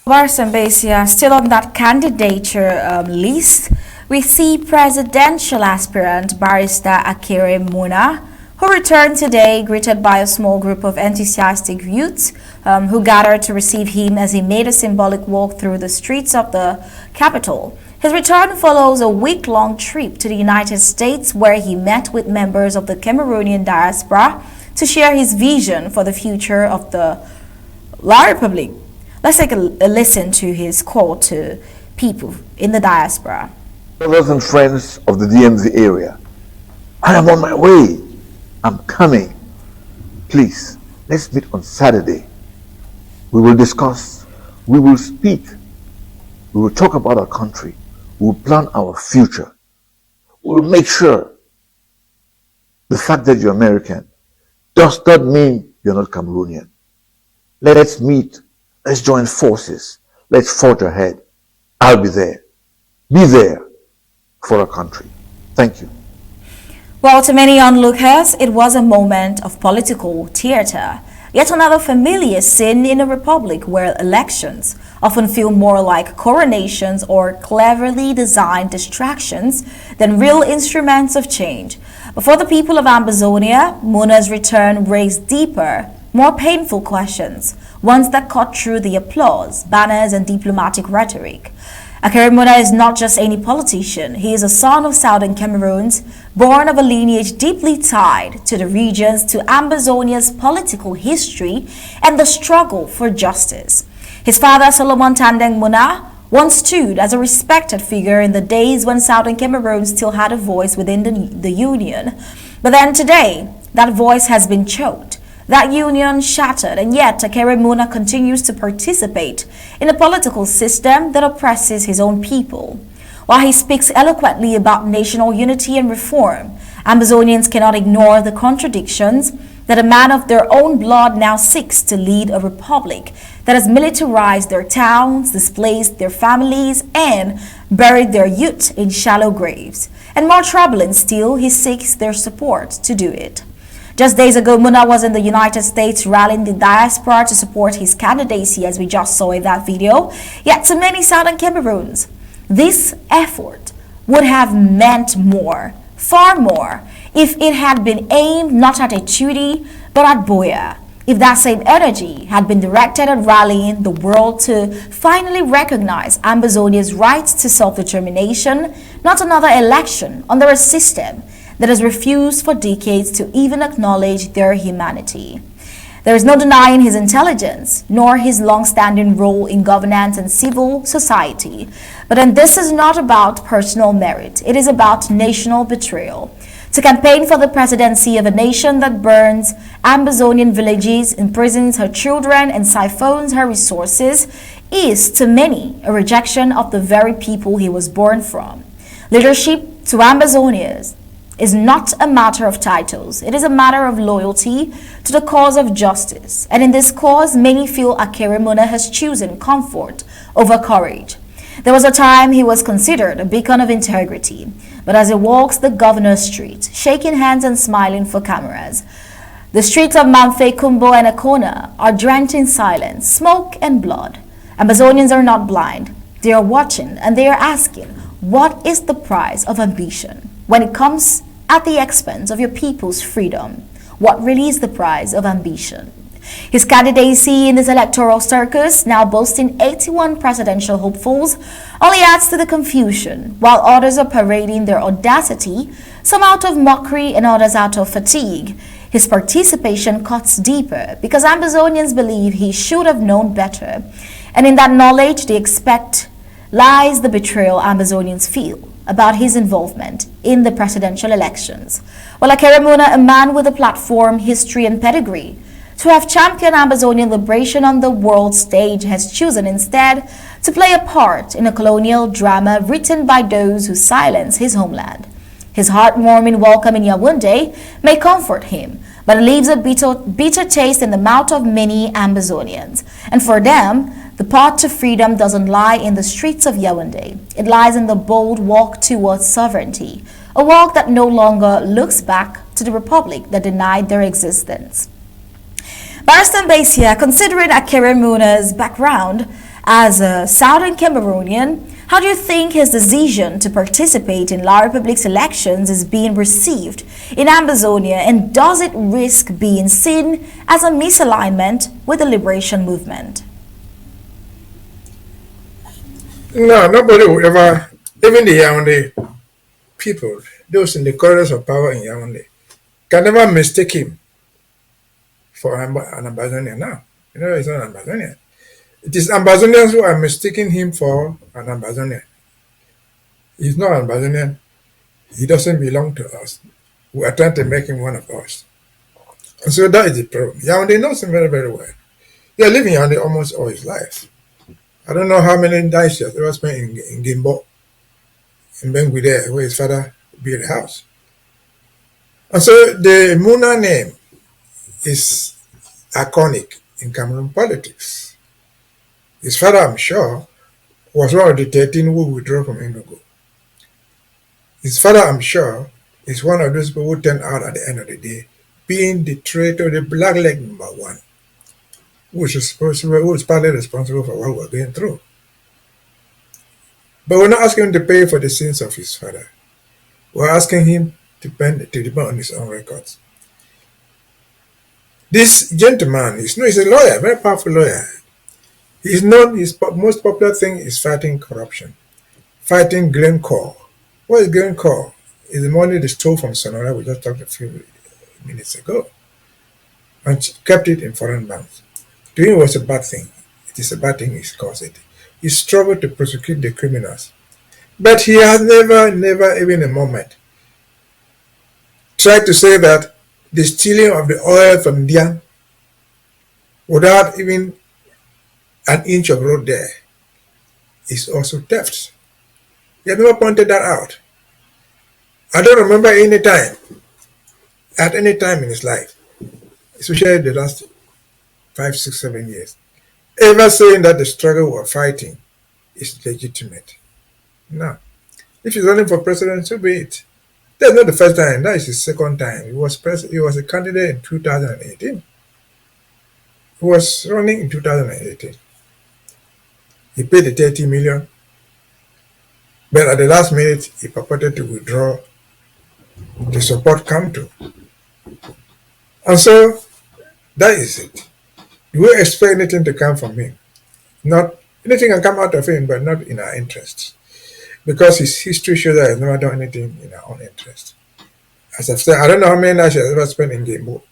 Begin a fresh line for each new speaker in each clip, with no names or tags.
Mbeseha, still on that candidature list, we see presidential aspirant barrister Akere who returned today, greeted by a small group of enthusiastic youths who gathered to receive him as he made a symbolic walk through the streets of the capital. His return follows a week-long trip to the United States where he met with members of the Cameroonian diaspora to share his vision for the future of the La Republic. Let's take a listen to his call to people in the diaspora.
Brothers and friends of the DMZ area, I am on my way. I'm coming. Please, let's meet on Saturday. We will discuss, we will speak, we will talk about our country, we will plan our future. We will make sure the fact that you're American does not mean you're not Cameroonian. Let's meet. Let's join forces. Let's forge ahead. I'll be there. Be there for our country. Thank you.
Well, to many onlookers, it was a moment of political theater. Yet another familiar scene in a republic where elections often feel more like coronations or cleverly designed distractions than real instruments of change. But for the people of Ambazonia, Muna's return raised deeper, more painful questions, ones that cut through the applause, banners, and diplomatic rhetoric. Akere is not just any politician. He is a son of Southern Cameroons, born of a lineage deeply tied to the regions, to Ambazonia's political history and the struggle for justice. His father, Solomon Tandeng Muna, once stood as a respected figure in the days when Southern Cameroon still had a voice within the union. But then today, that voice has been choked. That union shattered, and yet Akere continues to participate in a political system that oppresses his own people. While he speaks eloquently about national unity and reform, Ambazonians cannot ignore the contradictions that a man of their own blood now seeks to lead a republic that has militarized their towns, displaced their families, and buried their youth in shallow graves. And more troubling still, he seeks their support to do it. Just days ago, Muna was in the United States rallying the diaspora to support his candidacy, as we just saw in that video. Yet to many Southern Cameroons, this effort would have meant more, far more, if it had been aimed not at Etudi, but at Boya. If that same energy had been directed at rallying the world to finally recognize Ambazonia's rights to self-determination, not another election under a system that has refused for decades to even acknowledge their humanity. There is no denying his intelligence, nor his long-standing role in governance and civil society. But then this is not about personal merit. It is about national betrayal. To campaign for the presidency of a nation that burns Ambazonian villages, imprisons her children, and siphons her resources is, to many, a rejection of the very people he was born from. Leadership to Ambazonians is not a matter of titles. It is a matter of loyalty to the cause of justice. And in this cause, many feel Akere has chosen comfort over courage. There was a time he was considered a beacon of integrity. But as he walks the governor's street, shaking hands and smiling for cameras, the streets of Mamfe, Kumbo, and Akona are drenched in silence, smoke, and blood. Ambazonians are not blind. They are watching, and they are asking, what is the price of ambition when it comes at the expense of your people's freedom? What really is the price of ambition? His candidacy in this electoral circus, now boasting 81 presidential hopefuls, only adds to the confusion, while others are parading their audacity, some out of mockery and others out of fatigue. His participation cuts deeper because Ambazonians believe he should have known better. And in that knowledge they expect lies the betrayal Ambazonians feel about his involvement in the presidential elections. While Akere a man with a platform, history, and pedigree, to have championed Ambazonian liberation on the world stage, has chosen instead to play a part in a colonial drama written by those who silence his homeland. His heartwarming welcome in Yaoundé may comfort him, but it leaves a bitter taste in the mouth of many Ambazonians. And for them, the path to freedom doesn't lie in the streets of Yaoundé. It lies in the bold walk towards sovereignty, a walk that no longer looks back to the republic that denied their existence. Barrister Mbeseha, considering Akere background, As a Southern Cameroonian, how do you think his decision to participate in La Republic's elections is being received in Ambazonia, and does it risk being seen as a misalignment with the liberation movement?
No, nobody would ever, even the Yaoundé people, those in the corridors of power in Yaoundé, can never mistake him for an Ambazonian now. You know, he's not an Ambazonian. It is Ambazonians who are mistaking him for an Ambazonian. He's not an Ambazonian. He doesn't belong to us. We are trying to make him one of us. And so that is the problem. Yaoundé knows him very, very well. He has lived in Yaoundé almost all his life. I don't know how many nights he has ever spent in Gimbo, in Bengui there, where his father built a house. And so the Muna name is iconic in Cameroon politics. His father, I'm sure, was one of the 13 who withdrew from Enugu. His father, I'm sure, is one of those people who turned out at the end of the day, being the traitor, the black leg number one, who is partly responsible for what we're going through. But we're not asking him to pay for the sins of his father. We're asking him to depend on his own records. This gentleman he's a lawyer, a very powerful lawyer. He's known, his most popular thing is fighting corruption, fighting Glencore. What is Glencore? Is the money they stole from Sonora, we just talked a few minutes ago, and kept it in foreign banks. To him, it was a bad thing. It is a bad thing he's caused it. He struggled to prosecute the criminals. But he has never, even a moment, tried to say that the stealing of the oil from Dian, without even an inch of road there, is also theft. He has never pointed that out. I don't remember at any time in his life, especially the last 5, 6, 7 years, ever saying that the struggle we're fighting is legitimate. No. If he's running for president, so be it. That's not the first time. That is his second time. He was a candidate in 2018. He was running in 2018. He paid the 30 million, but at the last minute, he purported to withdraw the support come to. And so, that is it. Do we expect anything to come from him? Not anything can come out of him, but not in our interests. Because his history shows that he has never done anything in our own interest. As I've said, I don't know how many nights he has ever spent in Gembo,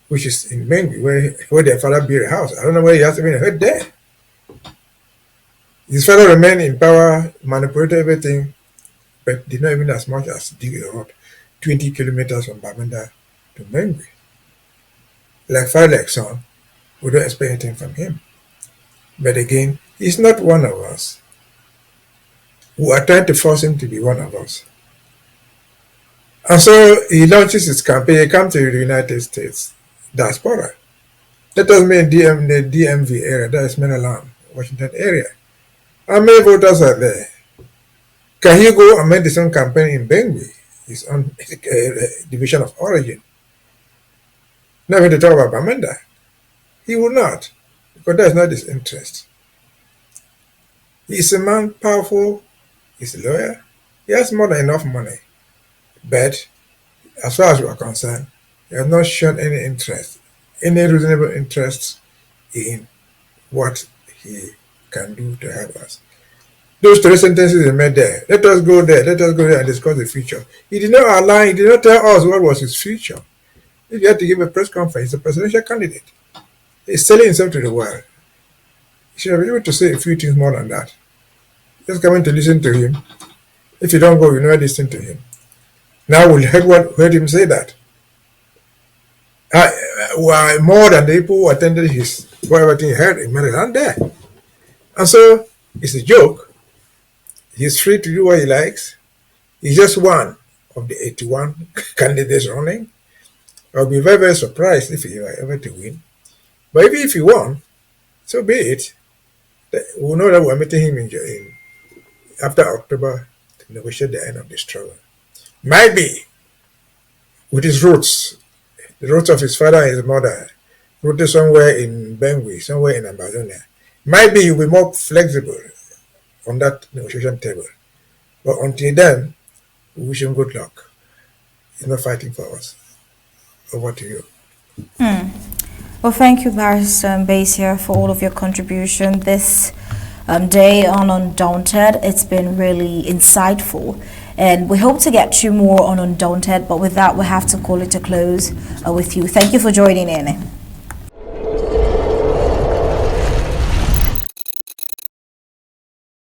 which is in Mengi, where their father built a house. I don't know where he has even heard there. His father remained in power, manipulated everything, but did not even as much as dig a road 20 kilometers from Bamenda to Mengi. Like father, like son, we don't expect anything from him. But again, he's not one of us. We are trying to force him to be one of us. And so he launches his campaign. He comes to the United States diaspora. Let us mean the DMV area, that is Maryland, Washington area. How many voters are there? Can he go and make his own campaign in Bengui, his own division of origin? Not even to talk about Bamenda. He will not, because that is not his interest. He is a man powerful, he's a lawyer, he has more than enough money. But as far as we are concerned, he has not shown any interest, any reasonable interest in what he can do to help us. Those 3 sentences he made there, let us go there and discuss the future. He did not outline, he did not tell us what was his future. If he had to give a press conference, he's a presidential candidate. He's selling himself to the world. He should have been able to say a few things more than that. Just coming to listen to him. If you don't go, you never listen to him. Now we'll heard him say that. More than the people who attended his whatever thing he heard in Maryland there. And so it's a joke. He's free to do what he likes. He's just one of the 81 candidates running. I'll be very, very surprised if he were ever to win. But even if he won, so be it. We'll know that we're meeting him in after October to negotiate the end of the struggle. Might be with his roots, the roots of his father and his mother, rooted somewhere in Bengui, somewhere in Ambazonia. Maybe you'll be more flexible on that negotiation table. But until then, we wish him good luck. He's not fighting for us. Over to you.
Well, thank you, Barrister Mbeseha, for all of your contribution this day on Undaunted. It's been really insightful, and we hope to get you more on Undaunted, but with that, we have to call it a close with you. Thank you for joining in.